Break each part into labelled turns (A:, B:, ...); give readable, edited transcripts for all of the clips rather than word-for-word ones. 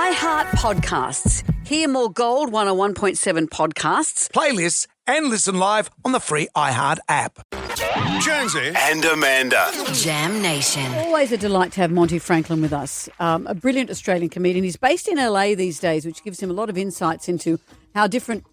A: iHeart Podcasts. Hear more Gold 101.7 podcasts,
B: playlists, and listen live on the free iHeart app.
C: Jonesy and Amanda.
D: Jam Nation.
A: Always a delight to have Monty Franklin with us, a brilliant Australian comedian. He's based in LA these days, which gives him a lot of insights into how different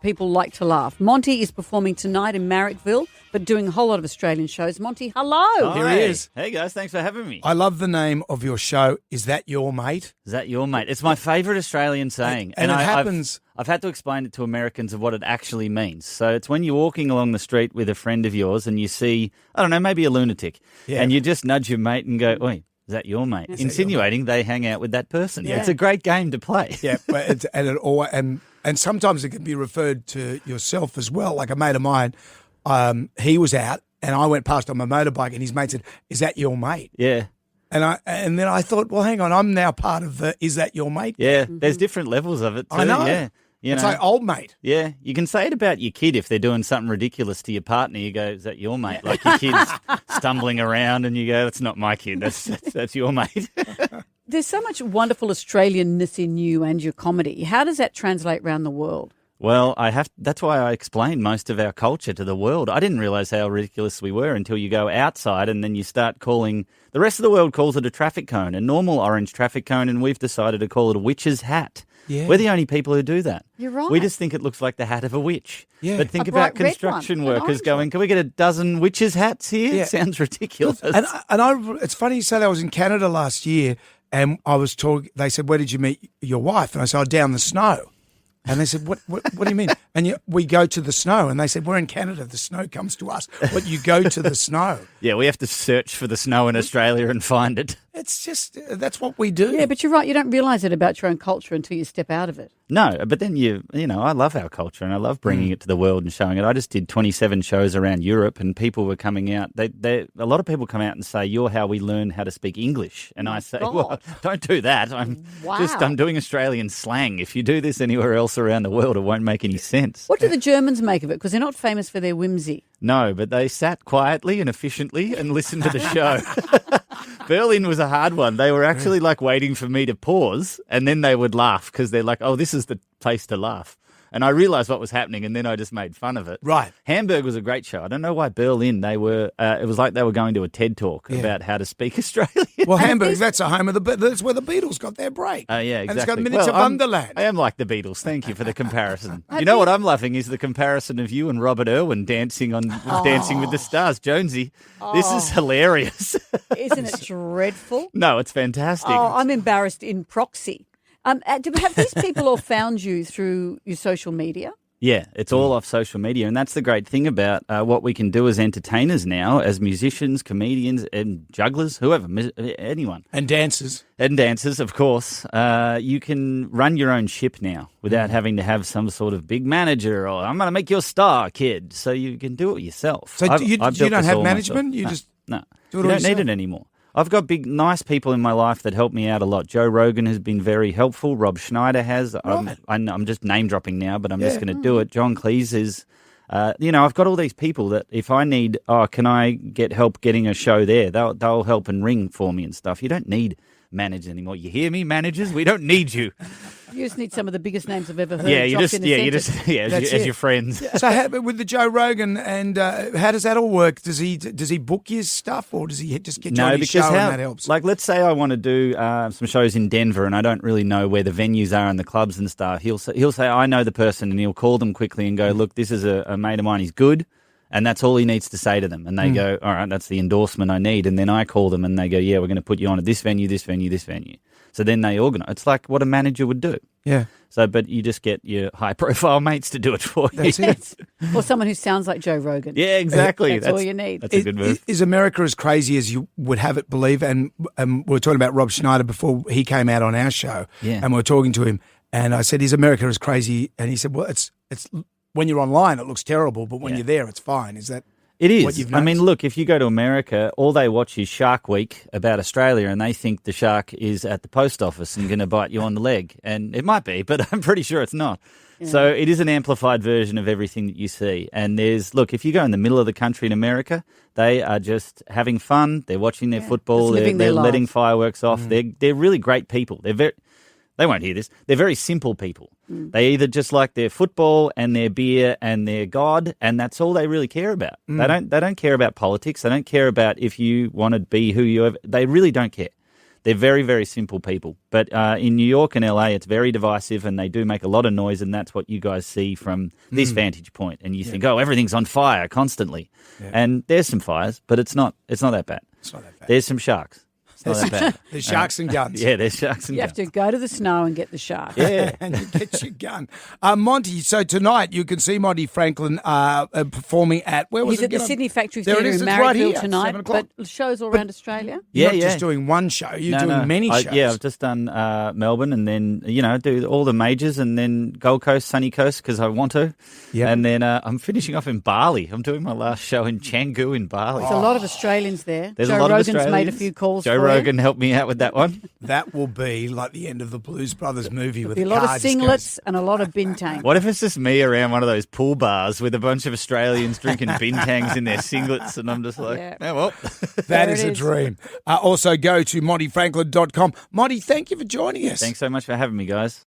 A: people like to laugh. Monty is performing tonight in Marrickville, but doing a whole lot of Australian shows. Monty, hello.
B: Here he is.
E: Hey guys, thanks for having me.
B: I love the name of your show. Is that your mate?
E: Is that your mate? It's my favourite Australian saying.
B: And it happens.
E: I've had to explain it to Americans of what it actually means. So it's when you're walking along the street with a friend of yours and you see, I don't know, maybe a lunatic, and you just nudge your mate and go, oi, is that your mate? Insinuating they hang out with that person. Yeah. It's a great game to play.
B: Yeah, but and sometimes it can be referred to yourself as well. Like a mate of mine, he was out and I went past on my motorbike and his mate said, is that your mate?
E: Yeah.
B: And then I thought, well, hang on, I'm now part of the is that your mate?
E: Yeah, there's different levels of it too.
B: I know.
E: Yeah.
B: It's like old mate.
E: Yeah, you can say it about your kid if they're doing something ridiculous to your partner. You go, is that your mate? Like your kid's stumbling around and you go, that's not my kid, that's your mate.
A: There's so much wonderful Australianness in you and your comedy. How does that translate around the world?
E: Well, that's why I explain most of our culture to the world. I didn't realise how ridiculous we were until you go outside and then you start calling, the rest of the world calls it a traffic cone, a normal orange traffic cone, and we've decided to call it a witch's hat.
B: Yeah.
E: We're the only people who do that.
A: You're right.
E: We just think it looks like the hat of a witch.
B: Yeah.
E: But think
A: A
E: about
A: bright red
E: construction
A: one, an
E: workers
A: orange
E: going, can we get a dozen witches' hats here?
B: Yeah.
E: It sounds ridiculous.
B: And it's funny you say that. I was in Canada last year and I was talking, they said, where did you meet your wife? And I said, down the snow. And they said, what do you mean? And we go to the snow. And they said, we're in Canada. The snow comes to us. But you go to the snow.
E: Yeah, we have to search for the snow in Australia and find it.
B: It's just, that's what we do.
A: Yeah, but you're right. You don't realise it about your own culture until you step out of it.
E: No, but then I love our culture and I love bringing it to the world and showing it. I just did 27 shows around Europe and people were coming out. A lot of people come out and say, you're how we learn how to speak English. And I say, well, don't do that. I'm doing Australian slang. If you do this anywhere else around the world, it won't make any sense.
A: What do the Germans make of it? Because they're not famous for their whimsy.
E: No, but they sat quietly and efficiently and listened to the show. Berlin was a hard one. They were actually like waiting for me to pause and then they would laugh because they're like, oh, this is the place to laugh. And I realised what was happening and then I just made fun of it.
B: Right.
E: Hamburg was a great show. I don't know why Berlin, it was like they were going to a TED Talk about how to speak Australian.
B: Well, Hamburg, that's a home of that's where the Beatles got their break.
E: Oh, yeah, exactly.
B: And it's got Minutes of Wonderland.
E: I am like the Beatles. Thank you for the comparison. You know what I'm loving is the comparison of you and Robert Irwin dancing with the Stars. Jonesy, this is hilarious.
A: Isn't it dreadful?
E: No, it's fantastic.
A: Oh, I'm embarrassed in proxy. Have these people all found you through your social media?
E: Yeah, it's all off social media. And that's the great thing about what we can do as entertainers now, as musicians, comedians, and jugglers, whoever, anyone.
B: And dancers.
E: And dancers, of course. You can run your own ship now without having to have some sort of big manager or I'm going to make you a star, kid. So you can do it yourself.
B: So you don't have management?
E: No,
B: do it
E: you
B: all
E: don't need it anymore. I've got big, nice people in my life that help me out a lot. Joe Rogan has been very helpful. Rob Schneider has.
B: Right.
E: I'm just name dropping now, but I'm just going to do it. John Cleese is, I've got all these people that if I need, can I get help getting a show there? They'll help and ring for me and stuff. You don't need managers anymore. You hear me, managers? We don't need you.
A: You just need some of the biggest names I've ever heard.
E: Yeah,
A: as
E: your friends.
B: So with the Joe Rogan and how does that all work? Does he book your stuff or does he just get you on his show and that helps?
E: Like, let's say I want to do some shows in Denver and I don't really know where the venues are and the clubs and stuff. He'll say I know the person and he'll call them quickly and go, look, this is a mate of mine. He's good. And that's all he needs to say to them. And they go, all right, that's the endorsement I need. And then I call them and they go, yeah, we're going to put you on at this venue, this venue, this venue. So then they organise. It's like what a manager would do.
B: Yeah.
E: So, but you just get your high-profile mates to do it for you.
B: That's it.
A: Or someone who sounds like Joe Rogan.
E: Yeah, exactly.
A: That's all you need.
E: That's a good move.
B: Is America as crazy as you would have it believe? And we were talking about Rob Schneider before he came out on our show.
E: Yeah.
B: And we were talking to him. And I said, is America as crazy? And he said, well, it's when you're online, it looks terrible. But when you're there, it's fine. Is that...
E: It is.
B: What you've
E: I mean,
B: noticed?
E: look, if you go to America, all they watch is Shark Week about Australia and they think the shark is at the post office and going to bite you on the leg. And it might be, but I'm pretty sure it's not. Yeah. So it is an amplified version of everything that you see. And look, if you go in the middle of the country in America, they are just having fun. They're watching their football. They're letting fireworks off. They're really great people. They won't hear this. They're very simple people. They either just like their football and their beer and their God, and that's all they really care about. They don't care about politics. They don't care about if you want to be who you ever. They really don't care. They're very, very simple people. But in New York and LA, it's very divisive, and they do make a lot of noise, and that's what you guys see from this vantage point. And you think, oh, everything's on fire constantly. Yeah. And there's some fires, but it's not that bad.
B: It's not that bad.
E: There's some sharks.
B: There's sharks and guns.
E: Yeah, there's sharks and
A: You
E: guns.
A: have to go to the snow and get the shark.
E: Yeah.
B: And you get your gun. Monty, so tonight you can see Monty Franklin performing at, where was
A: He's
B: it?
A: at the Sydney Factory
B: There it
A: Theatre
B: is,
A: in
B: it's right
A: Marrickville
B: here,
A: tonight,
B: 7 o'clock.
A: but shows all around Australia.
B: You're
E: Yeah,
B: not just doing one show, you're
E: No,
B: doing many shows.
E: I've just done Melbourne and then, do all the majors and then Gold Coast, Sunny Coast because I want to.
B: Yep.
E: And then I'm finishing off in Bali. I'm doing my last show in Canggu in Bali.
A: There's a lot of Australians there.
E: There's
A: Joe
E: a lot
A: Rogan's
E: of
A: made a
E: Australians.
A: few calls
E: Joe
A: for
E: Rogan helped me out with that one.
B: That will be like the end of the Blues Brothers movie with
A: Be a
B: the
A: lot of
B: car just
A: singlets
B: goes-
A: and a lot of bintang.
E: What if it's just me around one of those pool bars with a bunch of Australians drinking bintangs in their singlets and I'm just like,
A: Yeah.
E: oh, well.
B: That
A: There
B: is
A: it
B: a
A: is.
B: dream. Also go to MontyFranklin.com. Monty, thank you for joining us.
E: Thanks so much for having me, guys.